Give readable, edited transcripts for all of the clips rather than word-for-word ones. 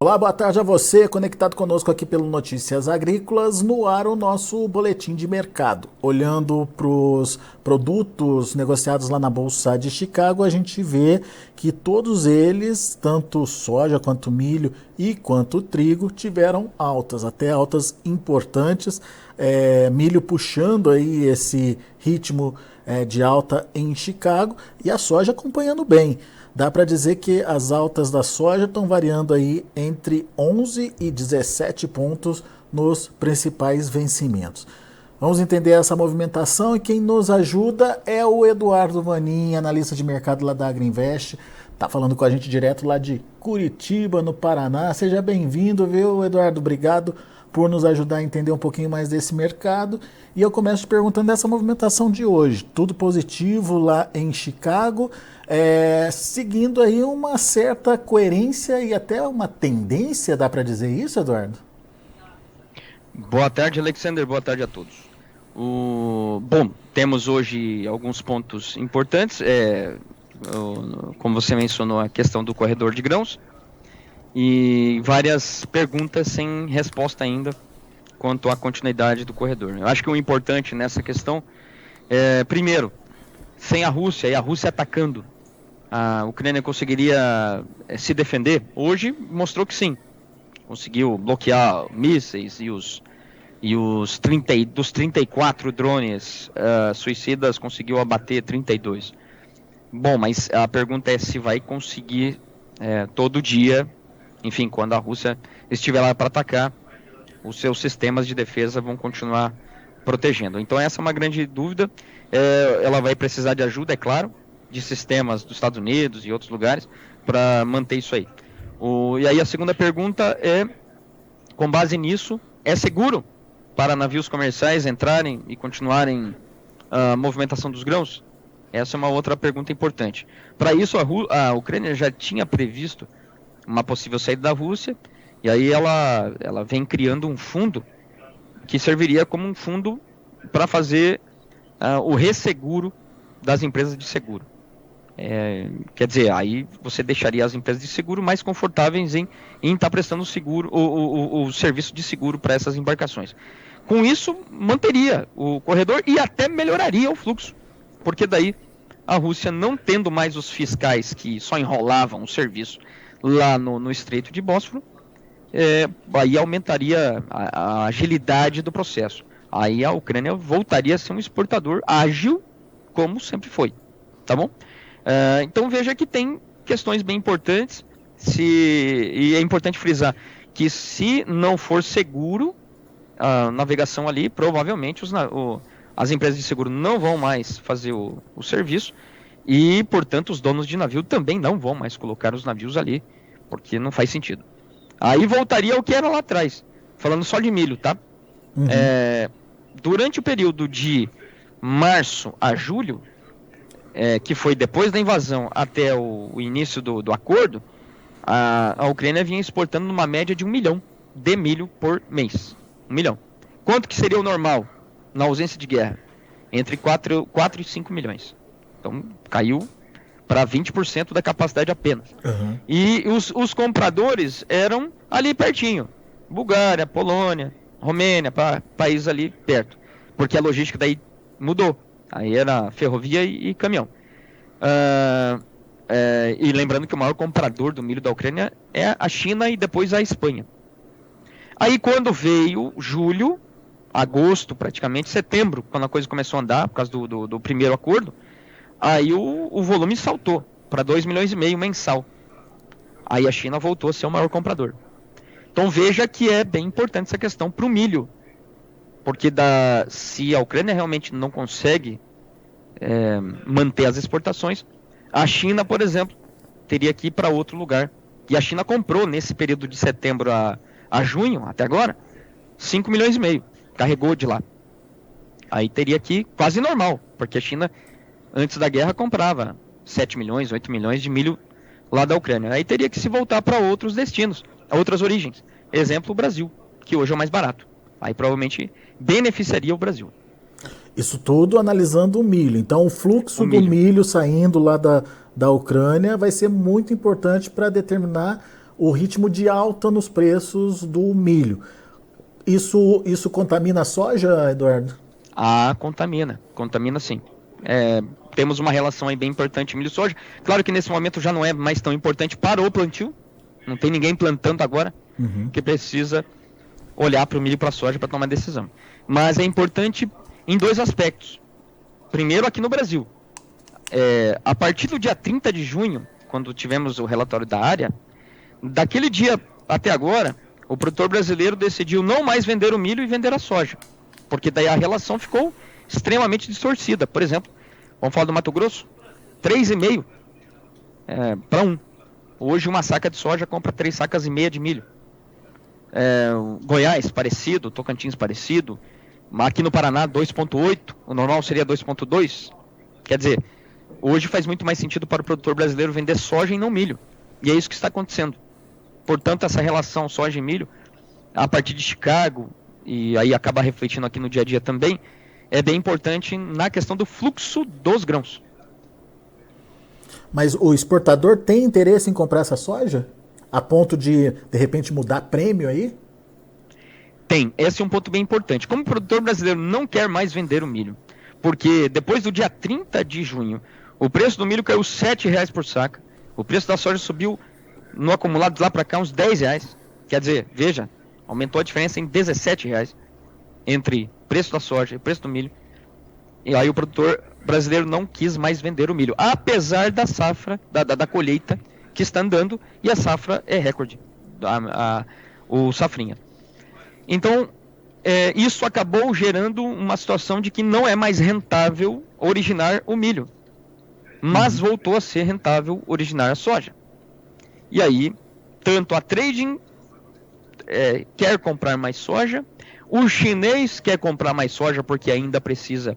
Olá, boa tarde a você, conectado conosco aqui pelo Notícias Agrícolas, no ar o nosso boletim de mercado. Olhando para os produtos negociados lá na Bolsa de Chicago, a gente vê que todos eles, tanto soja quanto milho e quanto trigo, tiveram altas, até altas importantes. Milho puxando aí esse ritmo de alta em Chicago e a soja acompanhando bem. Dá para dizer que as altas da soja estão variando aí entre 11 e 17 pontos nos principais vencimentos. Vamos entender essa movimentação e quem nos ajuda é o Eduardo Vanin, analista de mercado lá da Agriinvest. Está falando com a gente direto lá de Curitiba, no Paraná. Seja bem-vindo, viu, Eduardo? Obrigado por nos ajudar a entender um pouquinho mais desse mercado. E eu começo te perguntando dessa movimentação de hoje. Tudo positivo lá em Chicago, seguindo aí uma certa coerência e até uma tendência, dá para dizer isso, Eduardo? Boa tarde, Alexander. Boa tarde a todos. Bom, temos hoje alguns pontos importantes. Como você mencionou, a questão do corredor de grãos e várias perguntas sem resposta ainda quanto à continuidade do corredor. Eu acho que o importante nessa questão primeiro, sem a Rússia e a Rússia atacando, a Ucrânia conseguiria se defender? Hoje mostrou que sim. Conseguiu bloquear mísseis dos 34 drones suicidas, conseguiu abater 32. Bom, mas a pergunta é se vai conseguir todo dia, enfim, quando a Rússia estiver lá para atacar, os seus sistemas de defesa vão continuar protegendo. Então essa é uma grande dúvida. Ela vai precisar de ajuda, é claro, de sistemas dos Estados Unidos e outros lugares para manter isso aí. E aí a segunda pergunta é, com base nisso, é seguro para navios comerciais entrarem e continuarem a movimentação dos grãos? Essa é uma outra pergunta importante. Para isso, a Ucrânia já tinha previsto uma possível saída da Rússia, e aí ela vem criando um fundo que serviria como um fundo para fazer o resseguro das empresas de seguro. Quer dizer, aí você deixaria as empresas de seguro mais confortáveis em estar prestando o serviço de seguro para essas embarcações. Com isso, manteria o corredor e até melhoraria o fluxo, porque daí a Rússia, não tendo mais os fiscais que só enrolavam o serviço lá no Estreito de Bósforo, aí aumentaria a agilidade do processo. Aí a Ucrânia voltaria a ser um exportador ágil, como sempre foi, tá bom? Então veja que tem questões bem importantes, e é importante frisar que se não for seguro a navegação ali, provavelmente as empresas de seguro não vão mais fazer o serviço, e portanto os donos de navio também não vão mais colocar os navios ali, porque não faz sentido. Aí voltaria ao que era lá atrás, falando só de milho, tá? Uhum. Durante o período de março a julho, que foi depois da invasão até o início do acordo, a Ucrânia vinha exportando numa média de 1 milhão de milho por mês. 1 milhão. Quanto que seria o normal na ausência de guerra? Entre 4 e 5 milhões. Então caiu para 20% da capacidade apenas. Uhum. E os compradores eram ali pertinho. Bulgária, Polônia, Romênia, países ali perto. Porque a logística daí mudou. Aí era ferrovia e caminhão. E lembrando que o maior comprador do milho da Ucrânia é a China e depois a Espanha. Aí quando veio julho, agosto, praticamente setembro, quando a coisa começou a andar, por causa do primeiro acordo, aí o volume saltou para 2,5 milhões mensal. Aí a China voltou a ser o maior comprador. Então veja que é bem importante essa questão para o milho, porque se a Ucrânia realmente não consegue manter as exportações, a China, por exemplo, teria que ir para outro lugar. E a China comprou nesse período de setembro a junho, até agora, 5,5 milhões. Carregou de lá. Aí teria que ir quase normal, porque a China, antes da guerra, comprava 7 milhões, 8 milhões de milho lá da Ucrânia. Aí teria que se voltar para outros destinos, outras origens. Exemplo, o Brasil, que hoje é o mais barato. Aí provavelmente beneficiaria o Brasil. Isso tudo analisando o milho. Então o fluxo do milho saindo lá da Ucrânia vai ser muito importante para determinar o ritmo de alta nos preços do milho. Isso contamina a soja, Eduardo? Ah, contamina sim. Temos uma relação aí bem importante milho e soja. Claro que nesse momento já não é mais tão importante para o plantio, não tem ninguém plantando agora, que precisa olhar para o milho e para a soja para tomar decisão. Mas é importante em dois aspectos. Primeiro, aqui no Brasil. A partir do dia 30 de junho, quando tivemos o relatório da área, daquele dia até agora, o produtor brasileiro decidiu não mais vender o milho e vender a soja, porque daí a relação ficou extremamente distorcida. Por exemplo, vamos falar do Mato Grosso, 3,5 para 1. Hoje uma saca de soja compra 3,5 sacas de milho. Goiás, parecido, Tocantins, parecido. Aqui no Paraná, 2,8. O normal seria 2,2. Quer dizer, hoje faz muito mais sentido para o produtor brasileiro vender soja e não milho. E é isso que está acontecendo. Portanto, essa relação soja e milho, a partir de Chicago, e aí acaba refletindo aqui no dia a dia também, é bem importante na questão do fluxo dos grãos. Mas o exportador tem interesse em comprar essa soja? A ponto de repente, mudar prêmio aí? Tem. Esse é um ponto bem importante. Como o produtor brasileiro não quer mais vender o milho, porque depois do dia 30 de junho, o preço do milho caiu R$7 por saca, o preço da soja subiu no acumulado de lá para cá uns R$10. Quer dizer, veja, aumentou a diferença em R$17 entre preço da soja e preço do milho. E aí o produtor brasileiro não quis mais vender o milho, apesar da safra, da colheita que está andando, e a safra é recorde, o safrinha. Então, isso acabou gerando uma situação de que não é mais rentável originar o milho, mas voltou a ser rentável originar a soja. E aí, tanto a trading quer comprar mais soja, o chinês quer comprar mais soja porque ainda precisa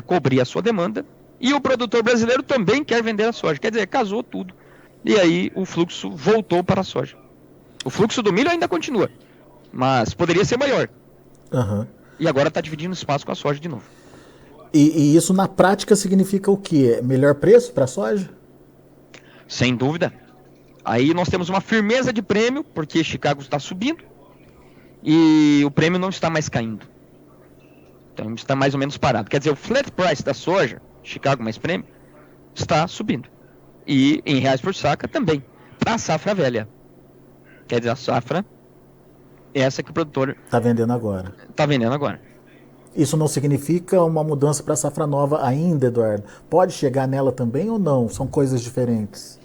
cobrir a sua demanda, e o produtor brasileiro também quer vender a soja. Quer dizer, casou tudo. E aí o fluxo voltou para a soja. O fluxo do milho ainda continua, mas poderia ser maior. E agora está dividindo espaço com a soja de novo. E isso na prática significa o quê? Melhor preço para a soja? Sem dúvida. Aí nós temos uma firmeza de prêmio, porque Chicago está subindo e o prêmio não está mais caindo. Então está mais ou menos parado. Quer dizer, o flat price da soja, Chicago mais prêmio, está subindo. E em reais por saca também, para a safra velha. Quer dizer, a safra, essa que o produtor está vendendo agora. Está vendendo agora. Isso não significa uma mudança para a safra nova ainda, Eduardo? Pode chegar nela também ou não? São coisas diferentes?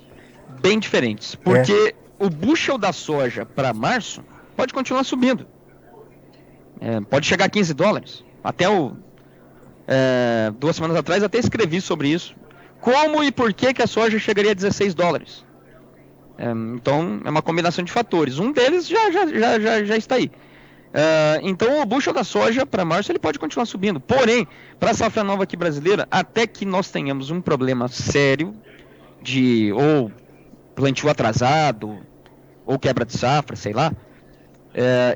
Bem diferentes, porque o bushel da soja para março pode continuar subindo. Pode chegar a $15. Até 2 semanas atrás até escrevi sobre isso. Como e por que a soja chegaria a $16? Então é uma combinação de fatores. Um deles já está aí. Então o bushel da soja para março ele pode continuar subindo. Porém, para a safra nova aqui brasileira, até que nós tenhamos um problema sério de ou plantio atrasado ou quebra de safra, sei lá,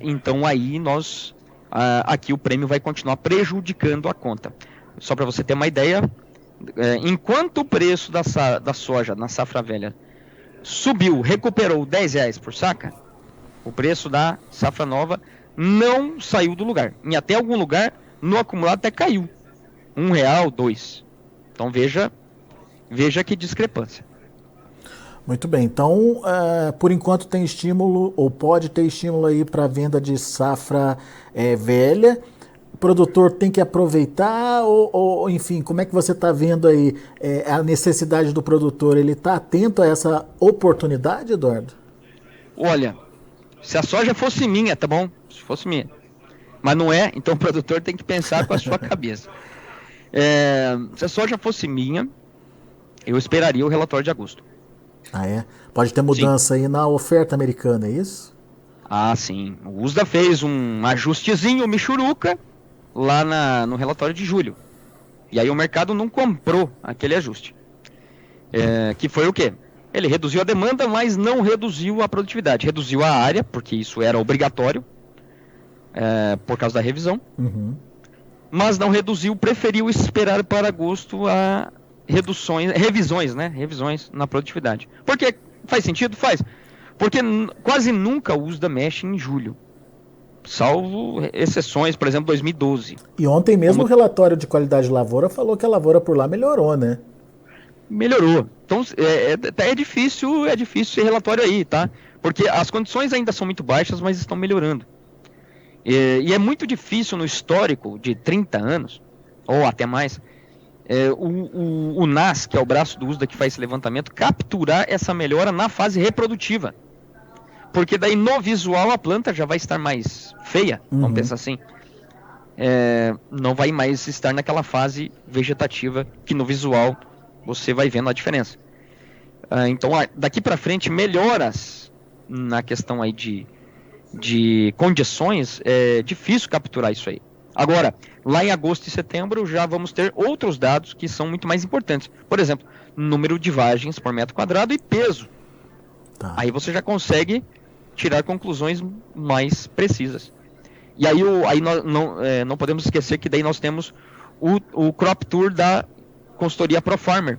então aí aqui o prêmio vai continuar prejudicando a conta. Só para você ter uma ideia, enquanto o preço da soja na safra velha subiu, recuperou R$10 por saca, o preço da safra nova não saiu do lugar. Em até algum lugar, no acumulado até caiu. R$1, R$2. Então veja que discrepância. Muito bem, então por enquanto tem estímulo, ou pode ter estímulo aí para venda de safra velha. O produtor tem que aproveitar ou enfim, como é que você está vendo aí a necessidade do produtor? Ele está atento a essa oportunidade, Eduardo? Olha, se a soja fosse minha, tá bom? Se fosse minha. Mas não é, então o produtor tem que pensar com a sua cabeça. Se a soja fosse minha, eu esperaria o relatório de agosto. Ah, é? Pode ter mudança aí na oferta americana, é isso? Ah, sim. O USDA fez um ajustezinho, michuruca, lá no relatório de julho. E aí o mercado não comprou aquele ajuste. Que foi o quê? Ele reduziu a demanda, mas não reduziu a produtividade. Reduziu a área, porque isso era obrigatório, por causa da revisão. Mas não reduziu, preferiu esperar para agosto revisões na produtividade. Por que faz sentido? Faz. Porque quase nunca o USDA mexe em julho. Salvo exceções, por exemplo, 2012. E ontem mesmo o relatório de qualidade de lavoura falou que a lavoura por lá melhorou, né? Melhorou. Então é difícil esse relatório aí, tá? Porque as condições ainda são muito baixas, mas estão melhorando. E é muito difícil no histórico de 30 anos, ou até mais, o NAS, que é o braço do USDA que faz esse levantamento, capturar essa melhora na fase reprodutiva. Porque daí no visual a planta já vai estar mais feia, vamos pensar assim. Não vai mais estar naquela fase vegetativa que no visual você vai vendo a diferença. Então daqui para frente melhoras na questão aí de condições, é difícil capturar isso aí. Agora, lá em agosto e setembro já vamos ter outros dados que são muito mais importantes. Por exemplo, número de vagens por metro quadrado e peso. Tá. Aí você já consegue tirar conclusões mais precisas. E aí, nós não podemos esquecer que daí nós temos o Crop Tour da consultoria ProFarmer.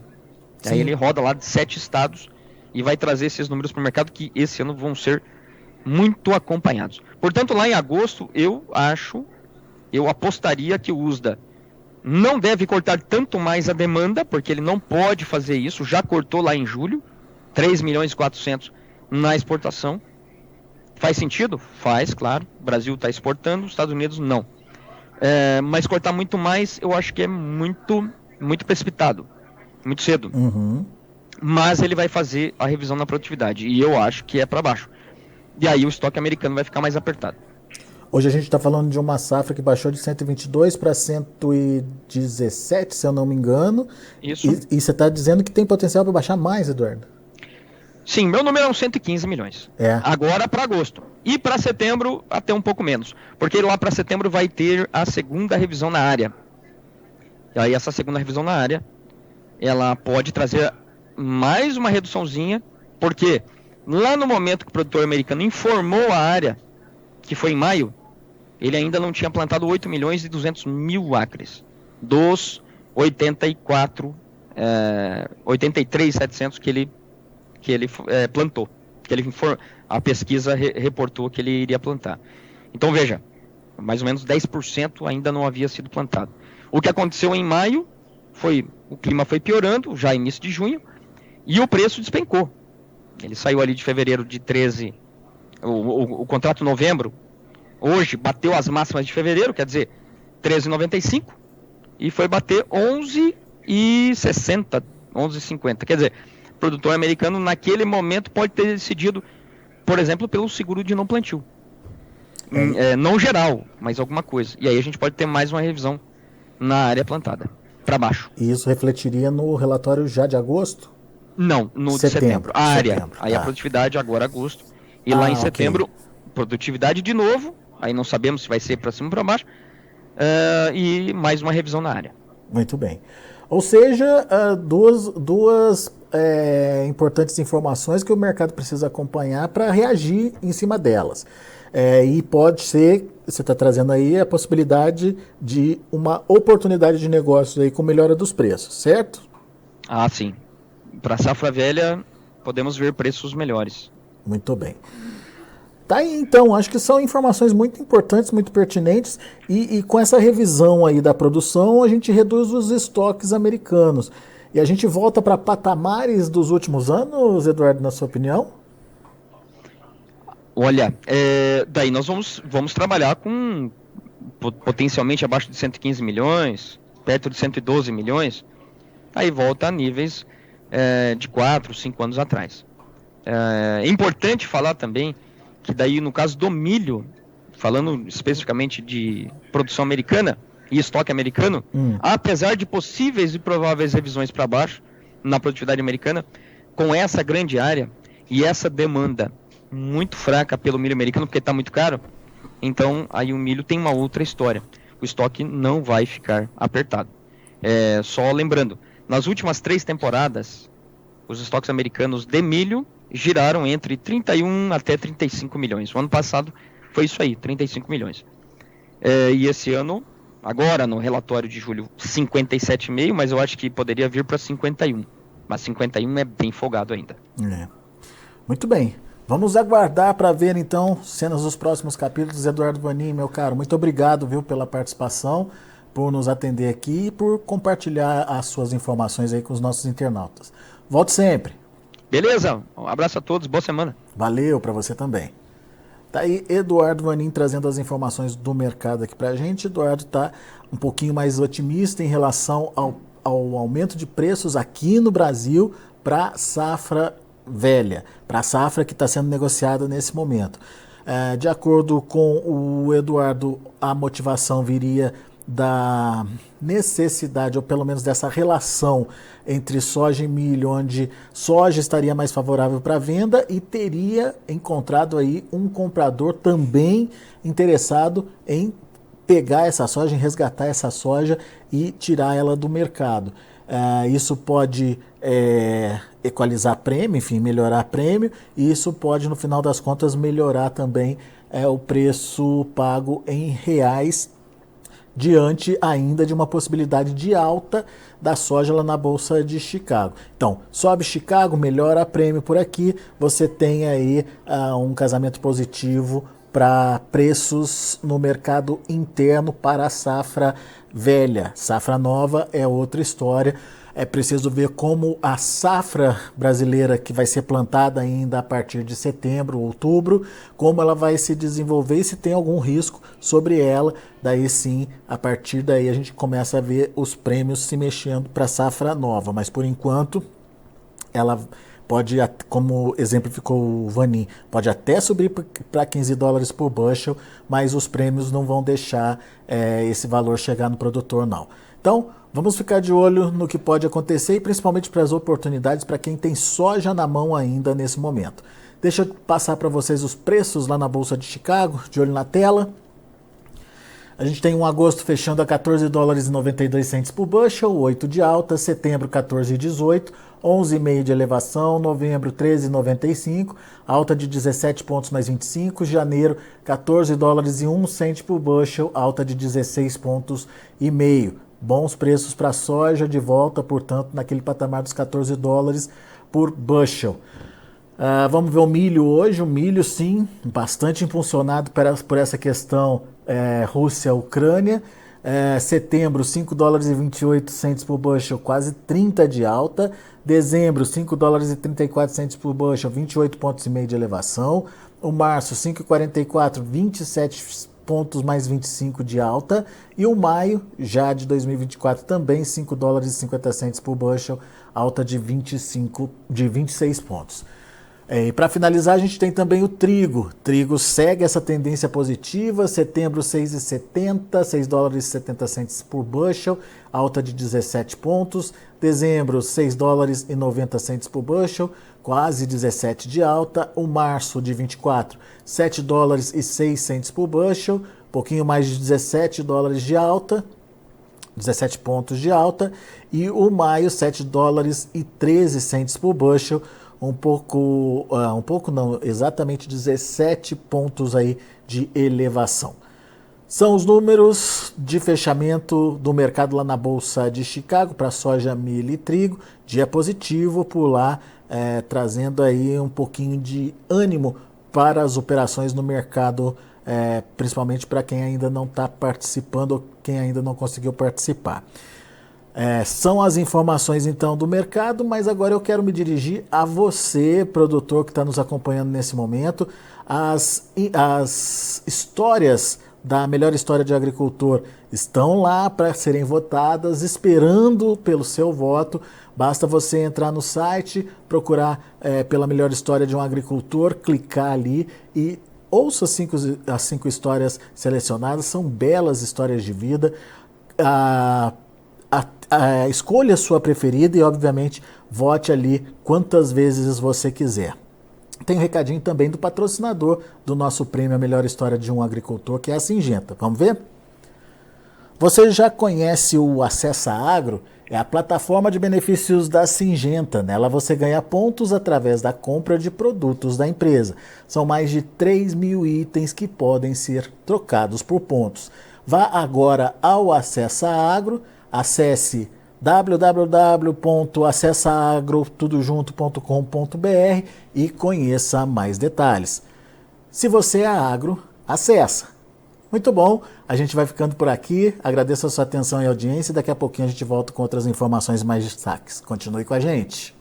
Aí ele roda lá de 7 estados e vai trazer esses números para o mercado que esse ano vão ser muito acompanhados. Portanto, lá em agosto, eu apostaria que o USDA não deve cortar tanto mais a demanda, porque ele não pode fazer isso, já cortou lá em julho, 3 milhões e 400 na exportação. Faz sentido? Faz, claro. O Brasil está exportando, os Estados Unidos não. Mas cortar muito mais, eu acho que é muito, muito precipitado, muito cedo. Uhum. Mas ele vai fazer a revisão na produtividade, e eu acho que é para baixo. E aí o estoque americano vai ficar mais apertado. Hoje a gente está falando de uma safra que baixou de 122 para 117, se eu não me engano. Isso. E você está dizendo que tem potencial para baixar mais, Eduardo? Sim, meu número é uns 115 milhões. Agora para agosto. E para setembro, até um pouco menos. Porque lá para setembro vai ter a segunda revisão na área. E aí essa segunda revisão na área, ela pode trazer mais uma reduçãozinha, porque lá no momento que o produtor americano informou a área, que foi em maio, ele ainda não tinha plantado 8 milhões e 200 mil acres dos 83.700 que ele plantou, a pesquisa reportou que ele iria plantar. Então veja, mais ou menos 10% ainda não havia sido plantado. O que aconteceu em maio foi, o clima foi piorando, já início de junho, e o preço despencou. Ele saiu ali de fevereiro de 13, o contrato novembro, hoje bateu as máximas de fevereiro, quer dizer, 13,95, e foi bater 11,60, 11,50. Quer dizer, o produtor americano naquele momento pode ter decidido, por exemplo, pelo seguro de não plantio. Não geral, mas alguma coisa. E aí a gente pode ter mais uma revisão na área plantada, para baixo. E isso refletiria no relatório já de agosto? Não, no de setembro. A área. Aí a produtividade agora agosto. E lá em setembro, produtividade de novo. Aí não sabemos se vai ser para cima ou para baixo. E mais uma revisão na área. Muito bem. Ou seja, duas importantes informações que o mercado precisa acompanhar para reagir em cima delas. E pode ser, você está trazendo aí a possibilidade de uma oportunidade de negócio aí com melhora dos preços, certo? Ah, sim. Para safra velha, podemos ver preços melhores. Muito bem. Tá aí, então, acho que são informações muito importantes, muito pertinentes, e com essa revisão aí da produção, a gente reduz os estoques americanos. E a gente volta para patamares dos últimos anos, Eduardo, na sua opinião? Olha, daí nós vamos trabalhar com potencialmente abaixo de 115 milhões, perto de 112 milhões, aí volta a níveis de 4, 5 anos atrás. É importante falar também que daí no caso do milho, falando especificamente de produção americana e estoque americano, apesar de possíveis e prováveis revisões para baixo na produtividade americana, com essa grande área e essa demanda muito fraca pelo milho americano, porque está muito caro, então aí o milho tem uma outra história. O estoque não vai ficar apertado. Só lembrando, nas últimas 3 temporadas, os estoques americanos de milho giraram entre 31 até 35 milhões. O ano passado foi isso aí, 35 milhões. E esse ano, agora no relatório de julho, 57,5, mas eu acho que poderia vir para 51. Mas 51 é bem folgado ainda. Muito bem. Vamos aguardar para ver então cenas dos próximos capítulos. Eduardo Vanin, meu caro, muito obrigado, viu, pela participação, por nos atender aqui e por compartilhar as suas informações aí com os nossos internautas. Volte sempre. Beleza, um abraço a todos, boa semana. Valeu para você também. Tá aí Eduardo Vanin trazendo as informações do mercado aqui pra gente. Eduardo tá um pouquinho mais otimista em relação ao aumento de preços aqui no Brasil para safra velha, para a safra que está sendo negociada nesse momento. De acordo com o Eduardo, a motivação viria da necessidade, ou pelo menos dessa relação entre soja e milho, onde soja estaria mais favorável para venda e teria encontrado aí um comprador também interessado em pegar essa soja, em resgatar essa soja e tirar ela do mercado. Isso pode equalizar prêmio, enfim, melhorar prêmio, e isso pode, no final das contas, melhorar também o preço pago em reais, diante ainda de uma possibilidade de alta da soja lá na Bolsa de Chicago. Então, sobe Chicago, melhora prêmio por aqui, você tem aí um casamento positivo para preços no mercado interno para a safra velha. Safra nova é outra história. É preciso ver como a safra brasileira, que vai ser plantada ainda a partir de setembro, outubro, como ela vai se desenvolver e se tem algum risco sobre ela. Daí sim, a partir daí a gente começa a ver os prêmios se mexendo para a safra nova. Mas por enquanto, ela pode, como exemplificou o Vanin, pode até subir para 15 dólares por bushel, mas os prêmios não vão deixar esse valor chegar no produtor, não. Então, vamos ficar de olho no que pode acontecer e principalmente para as oportunidades para quem tem soja na mão ainda nesse momento. Deixa eu passar para vocês os preços lá na Bolsa de Chicago, de olho na tela. A gente tem um agosto fechando a 14 dólares e 92 centes por bushel, 8 de alta, setembro 14,18, 11,5 de elevação, novembro 13,95, alta de 17 pontos mais 25, janeiro 14 dólares e 1 cento por bushel, alta de 16 pontos e meio. Bons preços para soja, de volta, portanto, naquele patamar dos 14 dólares por bushel. Vamos ver o milho hoje. O milho, sim, bastante impulsionado por essa questão Rússia-Ucrânia. Setembro, 5 dólares e 28 centes por bushel, quase 30 de alta. Dezembro, 5 dólares e 34 centes por bushel, 28 pontos e meio de elevação. O março, 5,44, 27 pontos mais 25 de alta, e o maio, já de 2024, também 5 dólares e 50 centes por bushel, alta de 26 pontos. E para finalizar, a gente tem também o trigo. Trigo segue essa tendência positiva, setembro 6,70, 6 dólares e 70 centes por bushel, alta de 17 pontos. Dezembro, 6 dólares e 90 centes por bushel, quase 17 de alta. O março de 24, 7 dólares e 6 centes por bushel, pouquinho mais de 17 dólares de alta, 17 pontos de alta. E o maio, 7 dólares e 13 centes por bushel, exatamente 17 pontos aí de elevação. São os números de fechamento do mercado lá na Bolsa de Chicago para soja, milho e trigo. Dia positivo por lá, trazendo aí um pouquinho de ânimo para as operações no mercado, principalmente para quem ainda não está participando ou quem ainda não conseguiu participar. São as informações então do mercado, mas agora eu quero me dirigir a você, produtor que está nos acompanhando nesse momento. As histórias da melhor história de agricultor estão lá para serem votadas, esperando pelo seu voto. Basta você entrar no site, procurar pela melhor história de um agricultor, clicar ali e ouça as cinco histórias selecionadas. São belas histórias de vida. Escolha a sua preferida e, obviamente, vote ali quantas vezes você quiser. Tem um recadinho também do patrocinador do nosso prêmio A Melhor História de um Agricultor, que é a Syngenta. Vamos ver? Você já conhece o Acessa Agro? É a plataforma de benefícios da Syngenta. Nela você ganha pontos através da compra de produtos da empresa. São mais de 3.000 itens que podem ser trocados por pontos. Vá agora ao Acessa Agro, acesse www.acessaagro.com.br e conheça mais detalhes. Se você é agro, acessa. Muito bom, a gente vai ficando por aqui. Agradeço a sua atenção e audiência. Daqui a pouquinho a gente volta com outras informações mais destaques. Continue com a gente.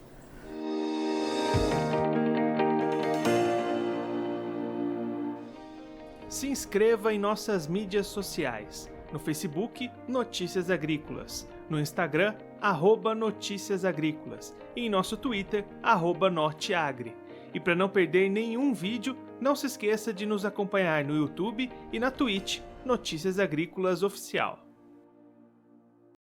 Se inscreva em nossas mídias sociais. No Facebook, Notícias Agrícolas. No Instagram, @Notícias Agrícolas. E em nosso Twitter, @Norteagri. E para não perder nenhum vídeo, não se esqueça de nos acompanhar no YouTube e na Twitch, Notícias Agrícolas Oficial.